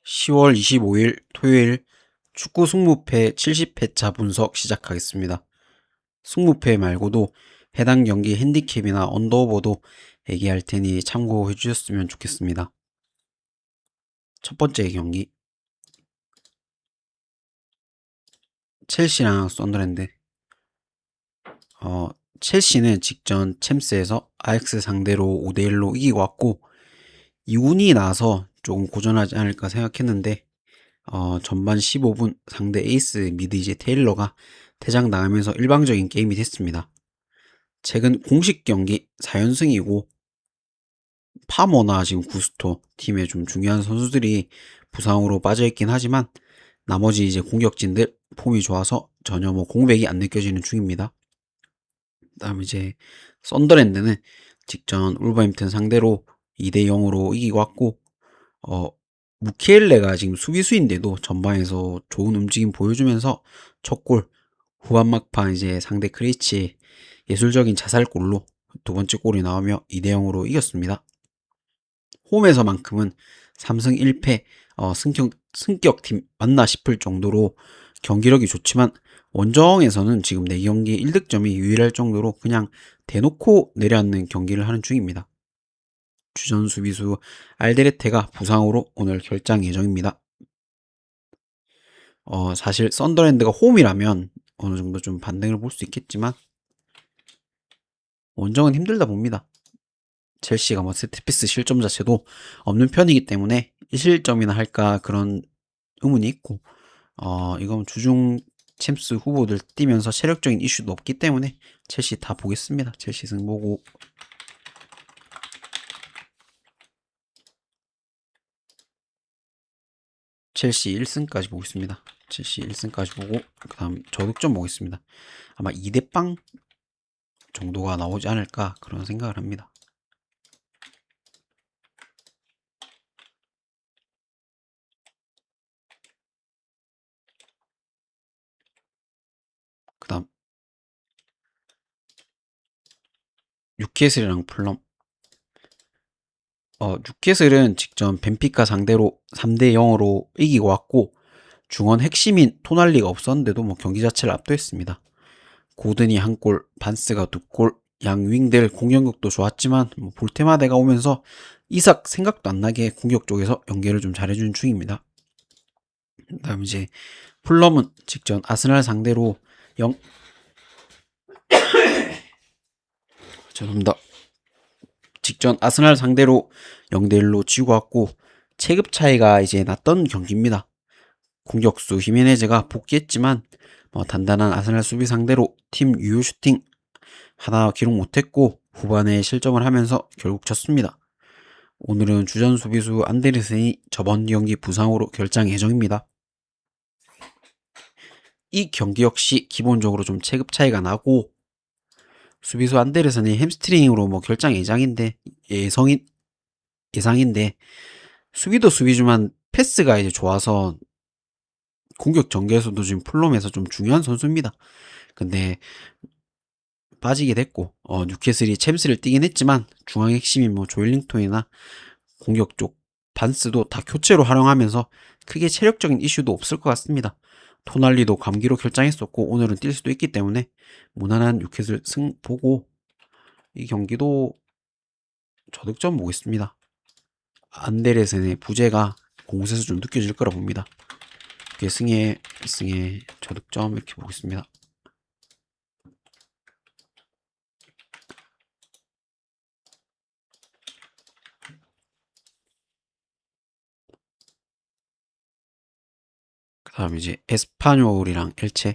10월 25일 토요일 축구 승무패 70회차 분석 시작하겠습니다. 승무패 말고도 해당 경기 핸디캡이나 언더오버도 얘기할 테니 참고해 주셨으면 좋겠습니다. 첫 번째 경기 첼시랑 썬더랜드. 첼시는 직전 챔스에서 아약스 상대로 5대1로 이기고 왔고 2군이 나서 조금 고전하지 않을까 생각했는데 전반 15분 상대 에이스 미드 이제 테일러가 퇴장당하면서 일방적인 게임이 됐습니다. 최근 공식 경기 4연승이고 파머나 지금 구스토 팀의 좀 중요한 선수들이 부상으로 빠져있긴 하지만 나머지 이제 공격진들 폼이 좋아서 전혀 뭐 공백이 안 느껴지는 중입니다. 그다음 이제 썬더랜드는 직전 울버햄튼 상대로 2대0으로 이기고 왔고 무키엘레가 지금 수비수인데도 전반에서 좋은 움직임 보여주면서 첫 골, 후반 막판 이제 상대 크리치 예술적인 자살골로 두 번째 골이 나오며 2대0으로 이겼습니다. 홈에서만큼은 3승 1패 승격팀 맞나 싶을 정도로 경기력이 좋지만 원정에서는 지금 4경기 1득점이 유일할 정도로 그냥 대놓고 내려앉는 경기를 하는 중입니다. 주전 수비수 알데르테가 부상으로 오늘 결장 예정입니다. 사실 썬더랜드가 홈이라면 어느 정도 좀 반등을 볼 수 있겠지만 원정은 힘들다 봅니다. 첼시가 뭐 세트피스 실점 자체도 없는 편이기 때문에 1실점이나 할까 그런 의문이 있고 이건 주중 챔스 후보들 뛰면서 체력적인 이슈도 없기 때문에 첼시 다 보겠습니다. 첼시 승 보고 첼시 1승까지 보겠습니다. 첼시 1승까지 보고 그 다음 저득점 보겠습니다. 아마 2대빵 정도가 나오지 않을까 그런 생각을 합니다. 그 다음 뉴캐슬이랑 풀럼. 뉴캐슬은 직전 벤피카 상대로 3대0으로 이기고 왔고 중원 핵심인 토날리가 없었는데도 뭐 경기 자체를 압도했습니다. 고든이 한 골, 반스가 두 골, 양 윙들 공격력도 좋았지만 뭐 볼테마데가 오면서 이삭 생각도 안 나게 공격 쪽에서 연계를 좀 잘해주는 중입니다. 그다음 이제 풀럼은 직전 아스날 상대로 죄송합니다. 직전 아스날 상대로 0대1로 지고 왔고 체급 차이가 이제 났던 경기입니다. 공격수 히메네즈가 복귀했지만 단단한 아스날 수비 상대로 팀 유효 슈팅 하나 기록 못했고 후반에 실점을 하면서 결국 졌습니다. 오늘은 주전 수비수 안데르센이 저번 경기 부상으로 결장 예정입니다. 이 경기 역시 기본적으로 좀 체급 차이가 나고 수비수 안데르센이 햄스트링으로 뭐 결장 예상인데 수비도 수비지만 패스가 이제 좋아서 공격 전개에서도 지금 풀럼에서 좀 중요한 선수입니다. 근데 빠지게 됐고 뉴캐슬이 챔스를 뛰긴 했지만 중앙 핵심인 뭐 조일링톤이나 공격 쪽 반스도 다 교체로 활용하면서 크게 체력적인 이슈도 없을 것 같습니다. 토날리도 감기로 결장했었고 오늘은 뛸 수도 있기 때문에 무난한 뉴캐슬 승 보고 이 경기도 저득점 보겠습니다. 안데레센의 부재가 공세에서 좀 느껴질 거라 봅니다. 승에 저득점 이렇게 보겠습니다. 그 다음 이제 에스파뇰이랑 엘체.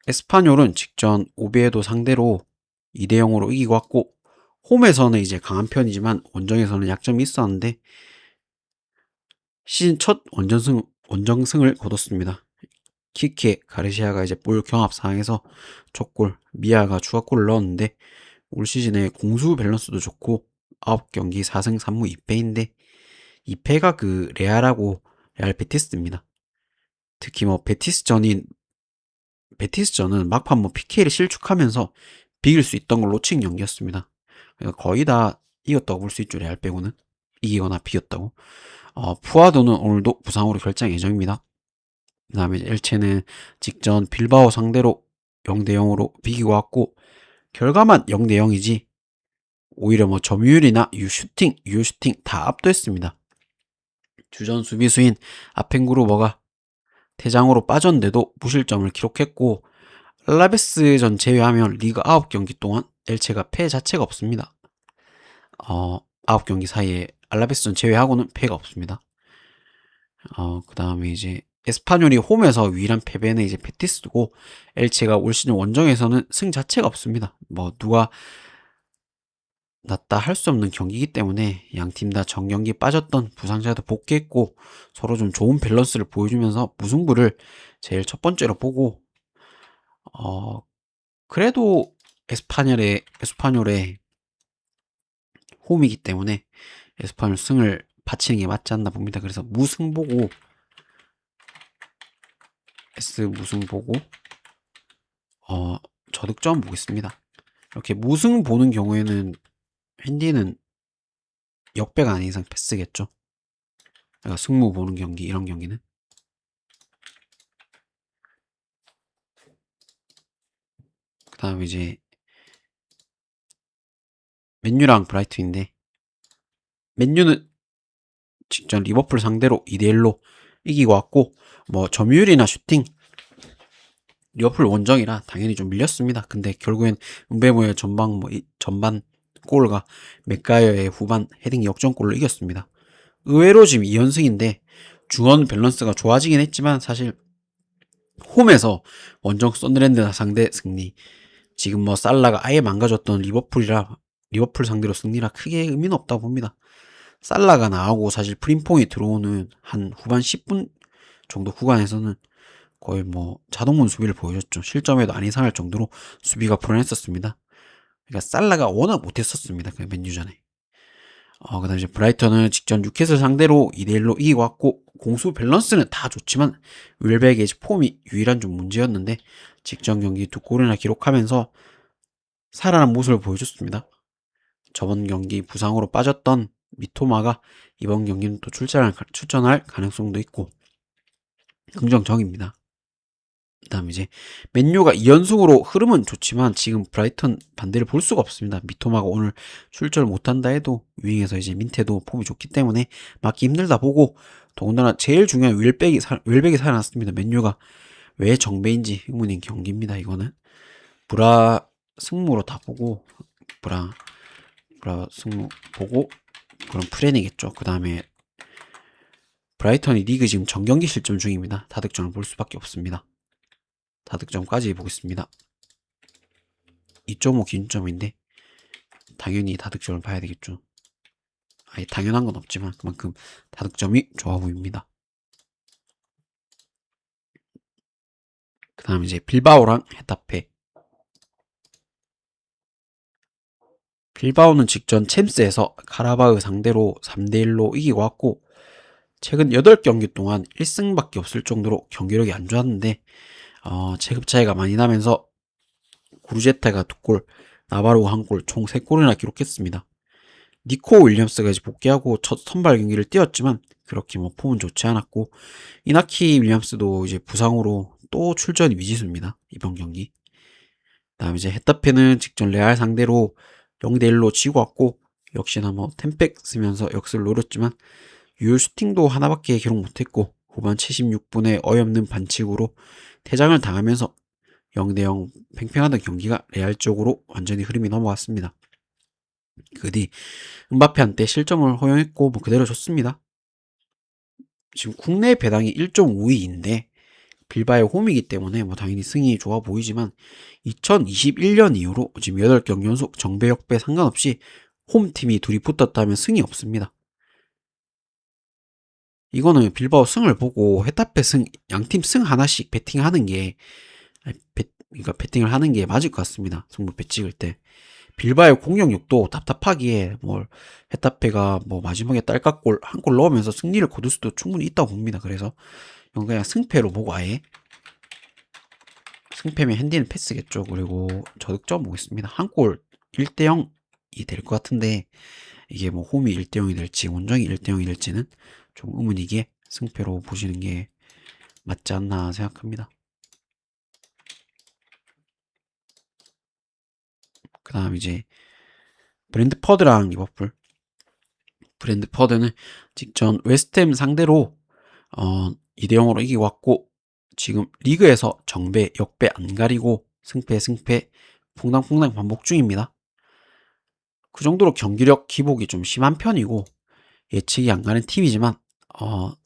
에스파뇰은 직전 오비에도 상대로 2대0으로 이기고 왔고 홈에서는 이제 강한 편이지만 원정에서는 약점이 있었는데 시즌 첫 원정승을 거뒀습니다. 키케 가르시아가 이제 볼 경합 상황에서 첫 골, 미아가 추가골을 넣었는데 올 시즌에 공수 밸런스도 좋고 9경기 4승 3무 2패인데 2패가 그 레알하고 레알 베티스입니다. 특히 뭐 베티스전은 막판 뭐 PK를 실축하면서 비길 수 있던 걸 놓친 경기였습니다. 그러니까 거의 다 이겼다고 볼 수 있죠, 레알 빼고는. 이기거나 비겼다고. 푸아도는 오늘도 부상으로 결장 예정입니다. 그 다음에 엘체는 직전 빌바오 상대로 0대0으로 비기고 왔고, 결과만 0대0이지 오히려 뭐 점유율이나 유효슈팅 다 압도했습니다. 주전 수비수인 아펜구르버가 퇴장으로 빠졌는데도 무실점을 기록했고, 알라베스전 제외하면 리그 9경기 동안 엘체가 패 자체가 없습니다. 9경기 사이에 알라베스전 제외하고는 패가 없습니다. 그 다음에 이제 에스파뇰이 홈에서 유일한 패배는 이제 베티스고, 엘체가 올 시즌 원정에서는 승 자체가 없습니다. 뭐 누가 낫다 할 수 없는 경기이기 때문에 양팀 다 정경기 빠졌던 부상자도 복귀했고, 서로 좀 좋은 밸런스를 보여주면서 무승부를 제일 첫 번째로 보고, 그래도 에스파뇰의 홈이기 때문에 에스파뇰 승을 바치는 게 맞지 않나 봅니다. 그래서 무승 보고 무승 보고 저득점 보겠습니다. 이렇게 무승 보는 경우에는 핸디는 역배가 아닌 이상 패스겠죠. 그러니까 승무 보는 경기, 이런 경기는. 그 다음에 이제 맨유랑 브라이튼인데, 맨유는 직전 리버풀 상대로 2대1로 이기고 왔고, 뭐 점유율이나 슈팅 리버풀 원정이라 당연히 좀 밀렸습니다. 근데 결국엔 은베모의 전반 골과 맥가이어의 후반 헤딩 역전골로 이겼습니다. 의외로 지금 2연승인데 중원 밸런스가 좋아지긴 했지만, 사실 홈에서 원정 썬더랜드 상대 승리, 지금 뭐 살라가 아예 망가졌던 리버풀 상대로 승리라 크게 의미는 없다고 봅니다. 살라가 나오고 사실 프림퐁이 들어오는 한 후반 10분 정도 구간에서는 거의 뭐 자동문 수비를 보여줬죠. 실점에도 안 이상할 정도로 수비가 불안했었습니다. 그러니까 살라가 워낙 못했었습니다. 그 맨유전에. 그다음 이제 브라이턴은 직전 뉴캐슬 상대로 2대1로 이기고 왔고, 공수 밸런스는 다 좋지만 윌백의 폼이 유일한 좀 문제였는데, 직전 경기 2골이나 기록하면서 살아난 모습을 보여줬습니다. 저번 경기 부상으로 빠졌던 미토마가 이번 경기는 또 출전할 가능성도 있고 긍정적입니다. 그 다음 이제 맨유가 2연승으로 흐름은 좋지만 지금 브라이턴 반대를 볼 수가 없습니다. 미토마가 오늘 출전을 못한다 해도 위잉에서 이제 민태도 폼이 좋기 때문에 막기 힘들다 보고, 더군다나 제일 중요한 웰백이 살아났습니다. 맨유가 왜 정배인지 의문인 경기입니다. 이거는 브라 승무로 다 보고, 브라 승무 보고 그런 플랜이겠죠. 그 다음에 브라이턴이 리그 지금 정경기 실점 중입니다. 다득점을 볼 수밖에 없습니다. 다득점까지 보겠습니다. 2.5 기준점인데 당연히 다득점을 봐야 되겠죠. 아예 당연한 건 없지만 그만큼 다득점이 좋아 보입니다. 그 다음 이제 빌바오랑 헤타페. 빌바오는 직전 챔스에서 카라바흐 상대로 3대1로 이기고 왔고, 최근 8경기 동안 1승밖에 없을 정도로 경기력이 안 좋았는데, 체급 차이가 많이 나면서 구르제타가 2골, 나바로가 1골, 총 3골이나 기록했습니다. 니코 윌리엄스가 이제 복귀하고 첫 선발 경기를 뛰었지만 그렇게 뭐 폼은 좋지 않았고, 이나키 윌리엄스도 이제 부상으로 또 출전이 미지수입니다. 이번 경기. 다음 이제 헤타페는 직전 레알 상대로 0대1로 지고 왔고, 역시나 뭐 템백 쓰면서 역습을 노렸지만 유효 슈팅도 하나밖에 기록 못했고, 후반 76분에 어이없는 반칙으로 퇴장을 당하면서 0대0 팽팽하던 경기가 레알 쪽으로 완전히 흐름이 넘어왔습니다. 그 뒤 음바페한테 실점을 허용했고 뭐 그대로 줬습니다. 지금 국내 배당이 1.52인데 빌바의 홈이기 때문에 뭐 당연히 승이 좋아 보이지만, 2021년 이후로 지금 8경기 연속 정배 역배 상관없이 홈팀이 둘이 붙었다면 승이 없습니다. 이거는 빌바오 승을 보고 헤타페 승, 양팀 승 하나씩 베팅하는 게, 그러니까 베팅을 하는 게 맞을 것 같습니다. 승부배 찍을 때. 빌바의 공격력도 답답하기에 뭐 헤타페가 뭐 마지막에 딸깍골 한 골 넣으면서 승리를 거둘 수도 충분히 있다고 봅니다. 그래서 이건 그냥 승패로 보고, 아예 승패면 핸디는 패스겠죠. 그리고 저득점 보겠습니다. 한 골 1대0이 될 것 같은데, 이게 뭐 홈이 1대0이 될지 원정이 1대0이 될지는 좀 의문이기에 승패로 보시는 게 맞지 않나 생각합니다. 그 다음 이제 브랜트퍼드랑 리버풀. 브랜트퍼드는 직전 웨스트햄 상대로 2대0으로 이기고 왔고, 지금 리그에서 정배, 역배 안 가리고 승패 퐁당퐁당 반복 중입니다. 그 정도로 경기력 기복이 좀 심한 편이고 예측이 안 가는 팀이지만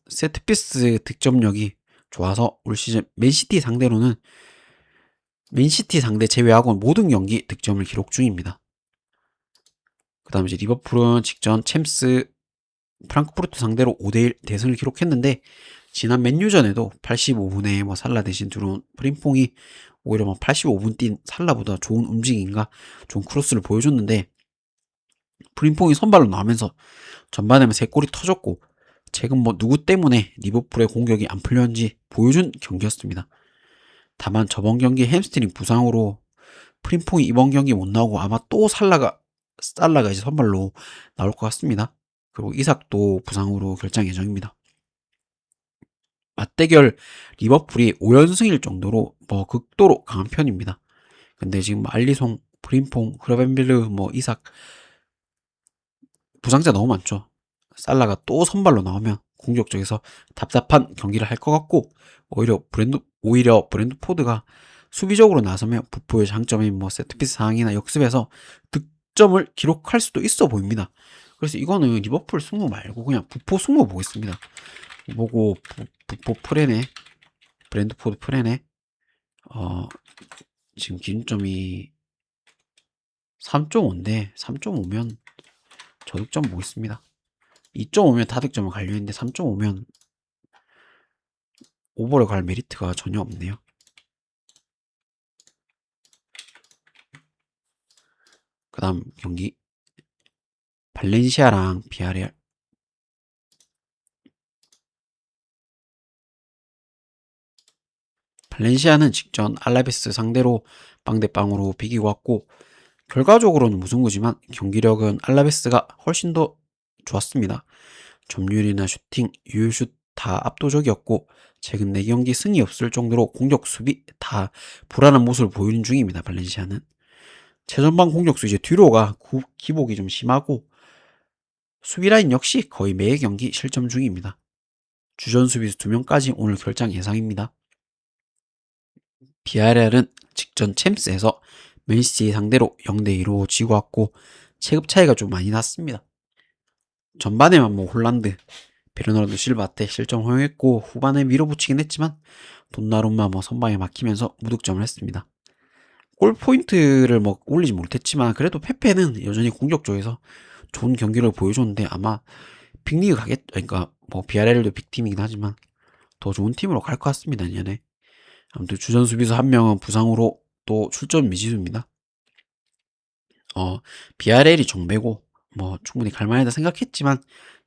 세트피스 득점력이 좋아서 올 시즌 맨시티 상대 제외하고는 모든 경기 득점을 기록 중입니다. 그 다음 이제 리버풀은 직전 챔스 프랑크푸르트 상대로 5대1 대승을 기록했는데, 지난 맨유전에도 85분에 뭐 살라 대신 들어온 프림퐁이 오히려 뭐 85분 뛴 살라보다 좋은 움직임과 좋은 크로스를 보여줬는데, 프림퐁이 선발로 나오면서 전반에만 3골이 터졌고, 최근 뭐 누구 때문에 리버풀의 공격이 안 풀렸는지 보여준 경기였습니다. 다만 저번 경기 햄스트링 부상으로 프림퐁이 이번 경기 못 나오고 아마 또 살라가 이제 선발로 나올 것 같습니다. 그리고 이삭도 부상으로 결장 예정입니다. 맞대결 리버풀이 5연승일 정도로 뭐 극도로 강한 편입니다. 근데 지금 알리송, 프림퐁, 흐르벤베르, 뭐 이삭 부상자 너무 많죠. 살라가 또 선발로 나오면 공격적에서 답답한 경기를 할 것 같고, 오히려 브랜드포드가 수비적으로 나서면 부포의 장점인 뭐 세트피스 상황이나 역습에서 득점을 기록할 수도 있어 보입니다. 그래서 이거는 리버풀 승부 말고 그냥 부포 승부 보겠습니다. 보고 부포 프레네, 브랜드포드 프레네. 지금 기준점이 3.5인데 3.5면 저득점 보겠습니다. 2.5면 다득점을 갈려있는데 3.5면 오버를 갈 메리트가 전혀 없네요. 그 다음 경기 발렌시아랑 비아레알. 발렌시아는 직전 알라베스 상대로 빵대빵으로 비기고 왔고, 결과적으로는 무승부지만 경기력은 알라베스가 훨씬 더 좋았습니다. 점유율이나 슈팅, 유효슛 다 압도적이었고, 최근 4경기 승이 없을 정도로 공격 수비 다 불안한 모습을 보이는 중입니다. 발렌시아는 최전방 공격수 이제 뒤로가 기복이 좀 심하고, 수비라인 역시 거의 매 경기 실점 중입니다. 주전 수비수 2명까지 오늘 결장 예상입니다. 비아레알은 직전 챔스에서 맨시티 상대로 0대2로 지고 왔고, 체급 차이가 좀 많이 났습니다. 전반에만 뭐 홀란드, 베르나르도 실바한테 실점 허용했고, 후반에 밀어붙이긴 했지만 돈나룸마 뭐 선방에 막히면서 무득점을 했습니다. 골 포인트를 뭐 올리지 못했지만 그래도 페페는 여전히 공격 쪽에서 좋은 경기를 보여줬는데, 아마 빅리그 그러니까 뭐 비아레알도 빅팀이긴 하지만 더 좋은 팀으로 갈 것 같습니다, 내년에. 아무튼 주전 수비수 한 명은 부상으로 또 출전 미지수입니다. 비아레알이 정배고 뭐 충분히 갈만하다 생각했지만,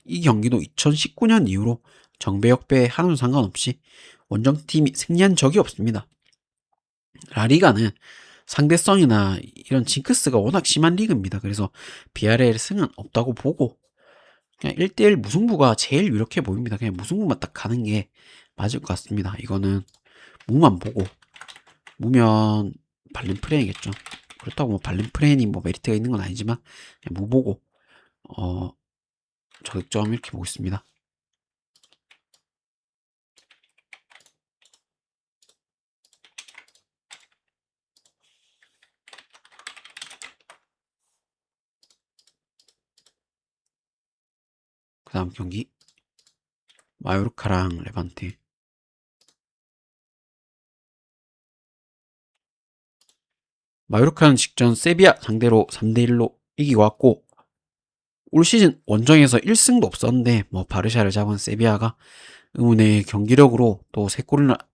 이 경기도 2019년 이후로 정배 역배 하는 상관없이 원정팀이 승리한 적이 없습니다. 라리가는 상대성이나 이런 징크스가 워낙 심한 리그입니다. 그래서 비아레알 승은 없다고 보고 그냥 1대1 무승부가 제일 유력해 보입니다. 그냥 무승부만 딱 가는 게 맞을 것 같습니다. 이거는 무만 보고, 무면 발렌프레이겠죠. 그렇다고 뭐 발렌프레인이 뭐 메리트가 있는 건 아니지만 그냥 무 보고 저득점 이렇게 보고 있습니다. 그 다음 경기 마요르카랑 레반테. 마요르카는 직전 세비야 상대로 3대1로 이기고 왔고, 올 시즌 원정에서 1승도 없었는데 뭐 바르샤를 잡은 세비야가 의문의 경기력으로 또 3골이나,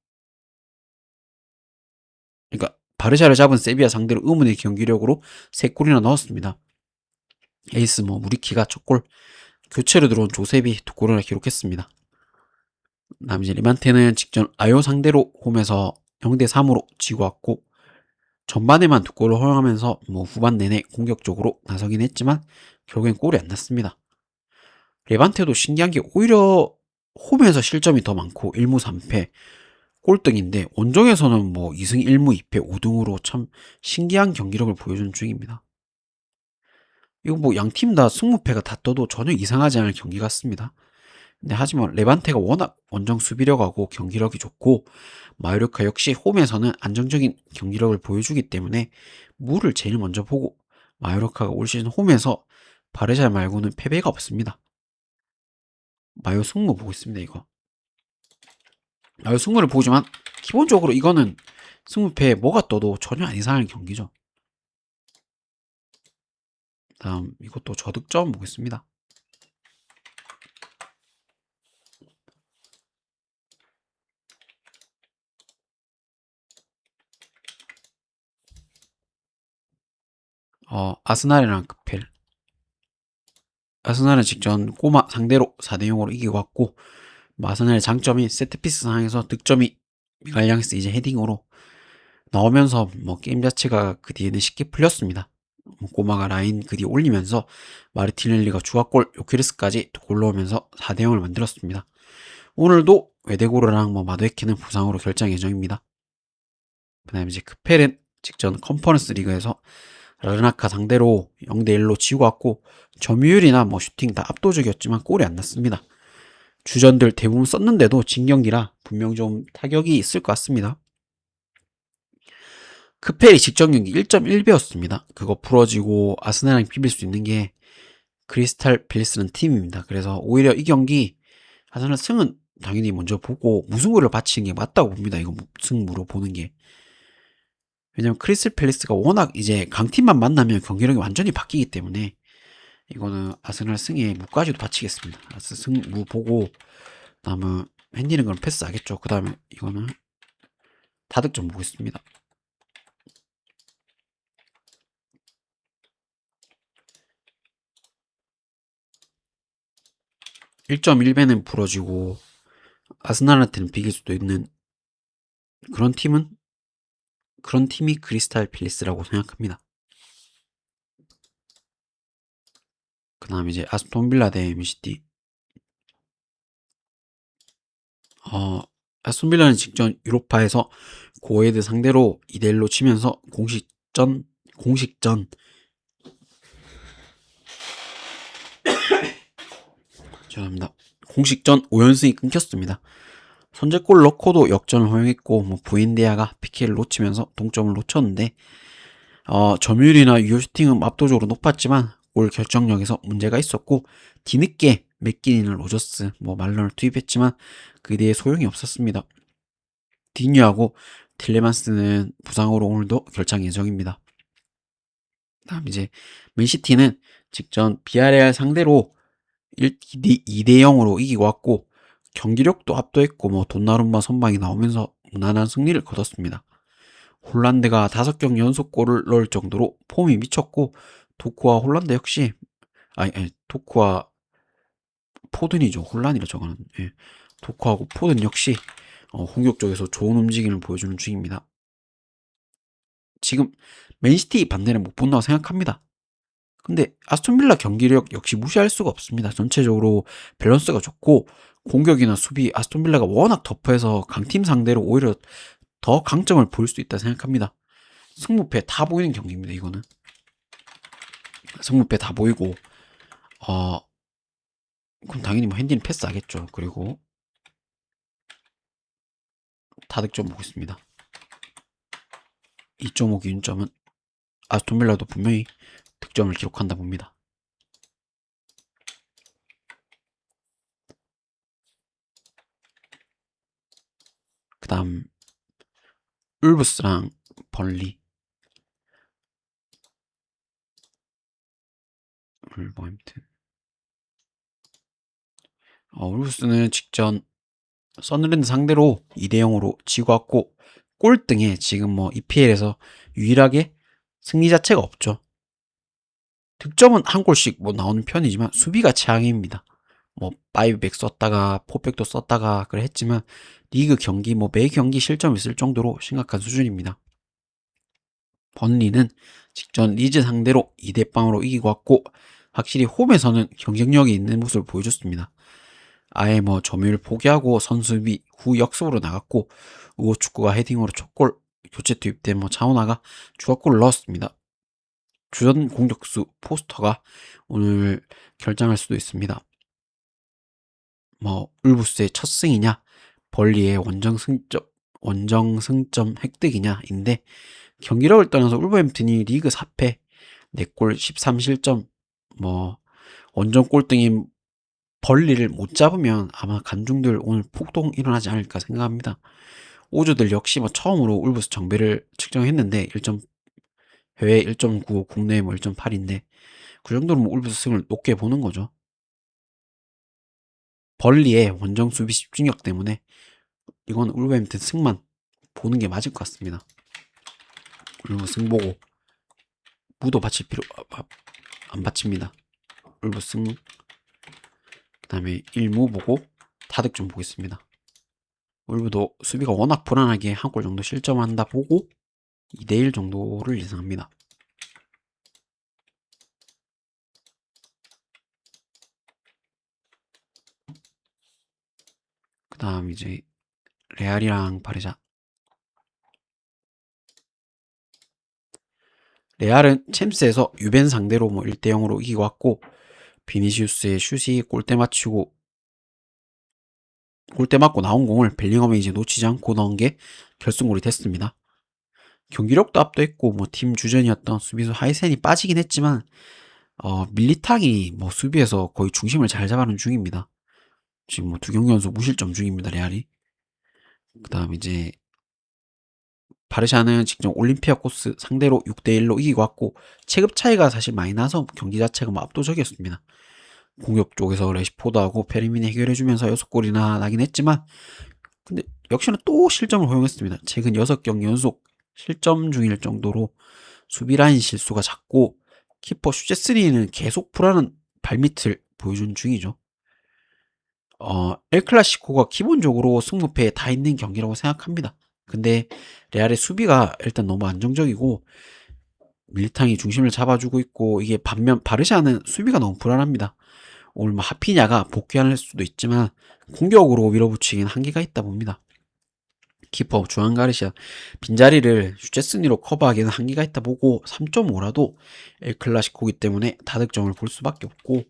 그러니까 바르샤를 잡은 세비야 상대로 의문의 경기력으로 3골이나 넣었습니다. 에이스 뭐 무리키가 첫 골, 교체로 들어온 조셉이 2골이나 기록했습니다. 다음 이제 리만테는 직전 아요 상대로 홈에서 0대3으로 지고 왔고, 전반에만 두 골을 허용하면서 뭐 후반 내내 공격적으로 나서긴 했지만 결국엔 골이 안 났습니다. 레반테도 신기한 게 오히려 홈에서 실점이 더 많고 1무 3패 꼴등인데 원정에서는 뭐 2승 1무 2패 5등으로 참 신기한 경기력을 보여주는 중입니다. 이거 뭐 양 팀 다 승무패가 다 떠도 전혀 이상하지 않을 경기 같습니다. 근데 하지만 레반테가 워낙 원정 수비력하고 경기력이 좋고 마요르카 역시 홈에서는 안정적인 경기력을 보여주기 때문에 무를 제일 먼저 보고 마요르카가 올 시즌 홈에서 바르샤 말고는 패배가 없습니다. 마요 승무 보고 있습니다, 이거. 마요 승무를 보지만 기본적으로 이거는 승무패에 뭐가 떠도 전혀 안 이상한 경기죠. 다음 이것도 저득점 보겠습니다. 아스날이랑 급펠. 아스날은 직전 꼬마 상대로 4대0으로 이기고 왔고 아스날의 장점이 세트피스 상황에서 득점이 미갈량스 이제 헤딩으로 나오면서 뭐 게임 자체가 그 뒤에는 쉽게 풀렸습니다. 꼬마가 라인 그 뒤에 올리면서 마르티넬리가 추가골 요케르스까지 골 넣으면서 4대0을 만들었습니다. 오늘도 웨데고르랑 뭐 마도에케는 부상으로 결장 예정입니다. 그 다음에 이제 크펠은 직전 컨퍼런스 리그에서 라르나카 상대로 0대1로 지고 왔고 점유율이나 뭐 슈팅 다 압도적이었지만 골이 안 났습니다. 주전들 대부분 썼는데도 진 경기라 분명 좀 타격이 있을 것 같습니다. 크펠이 직전 경기 1.1배였습니다. 그거 부러지고 아스날랑 비빌 수 있는 게 크리스탈 팰리스는 팀입니다. 그래서 오히려 이 경기 아스날 승은 당연히 먼저 보고 무승부를 바치는 게 맞다고 봅니다. 이거 승부로 보는 게. 왜냐면 크리스탈 팰리스가 워낙 이제 강팀만 만나면 경기력이 완전히 바뀌기 때문에 이거는 아스날 승에 무까지도 바치겠습니다. 아스 승무 보고 다음은 핸디는 그럼 패스하겠죠. 그 다음에 이거는 다득점 보겠습니다. 1.1배는 부러지고 아스날한테는 비길 수도 있는 그런 팀은 그런 팀이 크리스탈 팰리스라고 생각합니다. 그 다음 이제 아스톤 빌라 대 맨시티. 아스톤 빌라는 직전 유로파에서 고에드 상대로 2대1로 치면서 공식전 죄송합니다. 공식전 5연승이 끊겼습니다. 선제골 넣고도 역전을 허용했고 뭐 부엔디아가 PK를 놓치면서 동점을 놓쳤는데 점유율이나 유효 슈팅은 압도적으로 높았지만 골 결정력에서 문제가 있었고 뒤늦게 맥기니는 로저스, 뭐 말런을 투입했지만 그 뒤에 소용이 없었습니다. 디뉴하고 틸레만스는 부상으로 오늘도 결장 예정입니다. 다음 이제 맨시티는 직전 비아레알 상대로 2대0으로 이기고 왔고 경기력도 압도했고 뭐 돈나룸마 선방이 나오면서 무난한 승리를 거뒀습니다. 홀란드가 5경 연속골을 넣을 정도로 폼이 미쳤고 도쿠와 홀란드 역시 도쿠와 포든이죠. 혼란이라 적어는. 예. 도쿠하고 포든 역시 공격 쪽에서 좋은 움직임을 보여주는 중입니다. 지금 맨시티 반대는 못 본다고 생각합니다. 근데 아스톤빌라 경기력 역시 무시할 수가 없습니다. 전체적으로 밸런스가 좋고 공격이나 수비 아스톤빌라가 워낙 터프해서 강팀 상대로 오히려 더 강점을 보일 수 있다 생각합니다. 승무패 다 보이는 경기입니다. 이거는 승무패 다 보이고 그럼 당연히 뭐 핸디는 패스하겠죠. 그리고 다득점 보겠습니다. 2.5 기준점은 아스톤빌라도 분명히 득점을 기록한다 봅니다. 그 다음 울브스랑 벌리. 울버햄튼. 울브스는 직전 서늘랜드 상대로 2대0으로 지고 왔고 꼴등에 지금 뭐 EPL에서 유일하게 승리 자체가 없죠. 득점은 한 골씩 뭐 나오는 편이지만 수비가 최악입니다. 뭐 5백 썼다가 4백도 썼다가 그래 했지만 리그 경기 뭐 매 경기 실점이 있을 정도로 심각한 수준입니다. 번리는 직전 리즈 상대로 2대 0으로 이기고 왔고 확실히 홈에서는 경쟁력이 있는 모습을 보여줬습니다. 아예 뭐 점유율 포기하고 선수비 후 역습으로 나갔고 우호축구가 헤딩으로 첫 골 교체 투입된 뭐 차오나가 추가골을 넣었습니다. 주전 공격수 포스터가 오늘 결정할 수도 있습니다. 뭐 울브스의 첫 승이냐 벌리의 원정 승점 획득이냐인데 경기력을 떠나서 울버햄튼이 리그 4패 4골 13실점 뭐 원정 꼴등인 벌리를 못 잡으면 아마 관중들 오늘 폭동 일어나지 않을까 생각합니다. 오주들 역시 뭐 처음으로 울브스 정배를 측정했는데 1점 해외 1.95 국내에 뭐 1.8인데 그 정도로 뭐 울브스 승을 높게 보는 거죠. 벌리의 원정 수비 집중력 때문에 이건 울버햄튼 승만 보는 게 맞을 것 같습니다. 울브 승 보고 무도 바칠 필요 안 바칩니다. 울브 승 그다음에 1무 보고 다득점 보겠습니다. 울브도 수비가 워낙 불안하게 한 골 정도 실점한다 보고 2대1 정도를 예상합니다. 그 다음 이제 레알이랑 바르샤. 레알은 챔스에서 유벤 상대로 뭐 1대0으로 이기고 왔고 비니시우스의 슛이 골대 맞고 나온 공을 벨링엄이 이제 놓치지 않고 넣은 게 결승골이 됐습니다. 경기력도 압도했고 뭐 팀 주전이었던 수비수 하이센이 빠지긴 했지만 밀리탕이 뭐 수비에서 거의 중심을 잘 잡아놓은 중입니다. 지금 뭐 2경기 연속 무실점 중입니다. 레알이. 그 다음 이제 바르샤는 직접 올림피아코스 상대로 6대1로 이기고 왔고 체급 차이가 사실 많이 나서 경기 자체가 뭐 압도적이었습니다. 공격 쪽에서 레시포드하고 페르민이 해결해주면서 6골이나 나긴 했지만 근데 역시나 또 실점을 허용했습니다. 최근 6경기 연속 실점 중일 정도로 수비라인 실수가 작고 키퍼 슈제스니는 계속 불안한 발밑을 보여준 중이죠. 엘클라시코가 기본적으로 승무패에 다 있는 경기라고 생각합니다. 근데 레알의 수비가 일단 너무 안정적이고 밀리탕이 중심을 잡아주고 있고 이게 반면 바르샤는 수비가 너무 불안합니다. 오늘 뭐 하피냐가 복귀할 수도 있지만 공격으로 밀어붙이기는 한계가 있다 봅니다. 키퍼 주안 가르시아 빈자리를 슈체스니로 커버하기는 한계가 있다 보고 3.5라도 엘클라시코기 때문에 다득점을 볼 수밖에 없고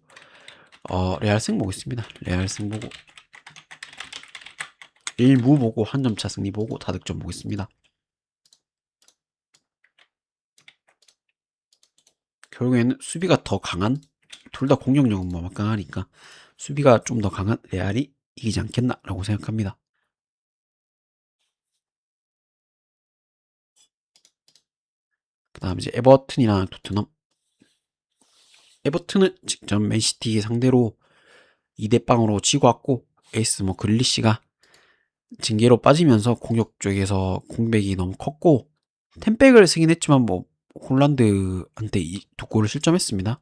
레알 승 보겠습니다. 레알 승 보고 1무 보고 한 점차 승리 보고 다득점 보겠습니다. 결국에는 수비가 더 강한 둘 다 공격력은 뭐 막강하니까 수비가 좀 더 강한 레알이 이기지 않겠나라고 생각합니다. 그 다음 이제 에버튼이랑 토트넘. 에버튼은 직접 맨시티 상대로 2대 0으로 지고 왔고 에이스 뭐 그릴리시가 징계로 빠지면서 공격 쪽에서 공백이 너무 컸고 템백을 쓰긴 했지만 뭐 홀란드한테 2골을 실점했습니다.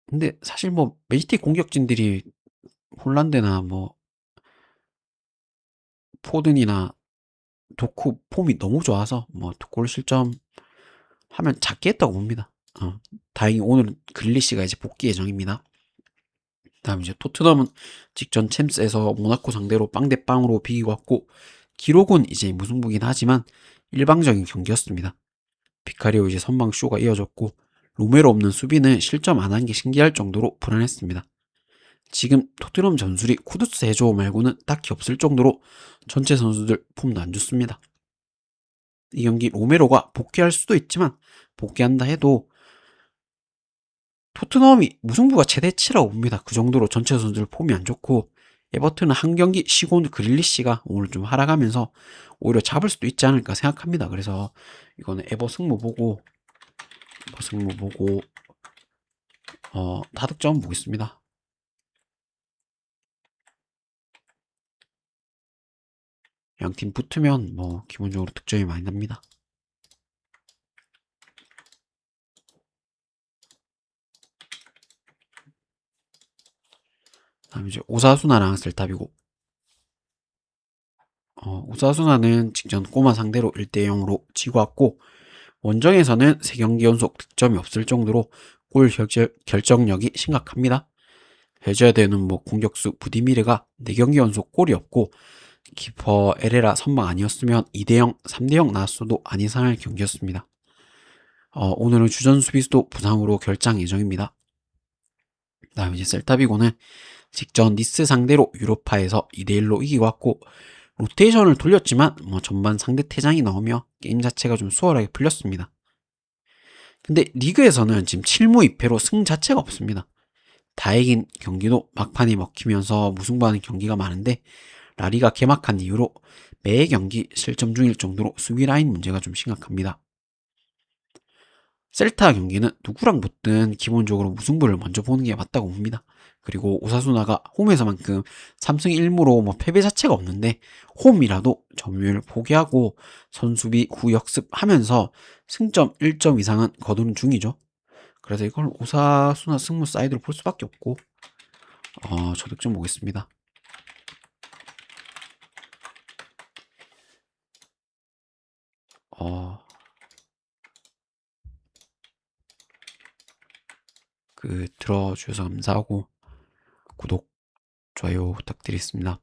근데 사실 뭐 맨시티 공격진들이 홀란드나 뭐 포든이나 도쿠 폼이 너무 좋아서 뭐 2골 실점하면 작게 했다고 봅니다. 다행히 오늘은 글리시가 이제 복귀 예정입니다. 다음 이제 토트넘은 직전 챔스에서 모나코 상대로 빵대빵으로 비기고 왔고 기록은 이제 무승부긴 하지만 일방적인 경기였습니다. 비카리오 이제 선방 쇼가 이어졌고 로메로 없는 수비는 실점 안 한 게 신기할 정도로 불안했습니다. 지금 토트넘 전술이 쿠두스 해조 말고는 딱히 없을 정도로 전체 선수들 폼도 안 좋습니다. 이 경기 로메로가 복귀할 수도 있지만 복귀한다 해도 토트넘이 무승부가 최대치라고 봅니다. 그 정도로 전체 선수들 폼이 안 좋고 에버튼은 한 경기 쉬고 온 그릴리시가 오늘 좀 하락하면서 오히려 잡을 수도 있지 않을까 생각합니다. 그래서 이거는 에버 승부 보고 다득점 보겠습니다. 양팀 붙으면 뭐 기본적으로 득점이 많이 납니다. 다음 이제 오사수나랑 셀타비고. 오사수나는 직전 꼬마 상대로 1대 0으로 지고 왔고 원정에서는 3경기 연속 득점이 없을 정도로 골 결정력이 심각합니다. 해줘야되는 공격수 부디미르가 4경기 연속 골이 없고 키퍼 에레라 선방 아니었으면 2대0, 3대0 나왔어도 안 이상할 경기였습니다. 오늘은 주전 수비수도 부상으로 결장 예정입니다. 다음 이제 셀타비고는 직전 니스 상대로 유로파에서 2대1로 이기고 왔고 로테이션을 돌렸지만 전반 상대 퇴장이 나오며 게임 자체가 좀 수월하게 풀렸습니다. 근데 리그에서는 지금 7무 2패로 승 자체가 없습니다. 다 이긴 경기도 막판이 먹히면서 무승부하는 경기가 많은데 라리가 개막한 이후로 매 경기 실점 중일 정도로 수비 라인 문제가 좀 심각합니다. 셀타 경기는 누구랑 붙든 기본적으로 무승부를 먼저 보는 게 맞다고 봅니다. 그리고 오사수나가 홈에서만큼 3승 1무로 패배 자체가 없는데 홈이라도 점유율 포기하고 선수비 후 역습하면서 승점 1점 이상은 거두는 중이죠. 그래서 이걸 오사수나 승무 사이드로 볼 수밖에 없고 저득점 보겠습니다. 들어주셔서 감사하고 구독, 좋아요 부탁드리겠습니다.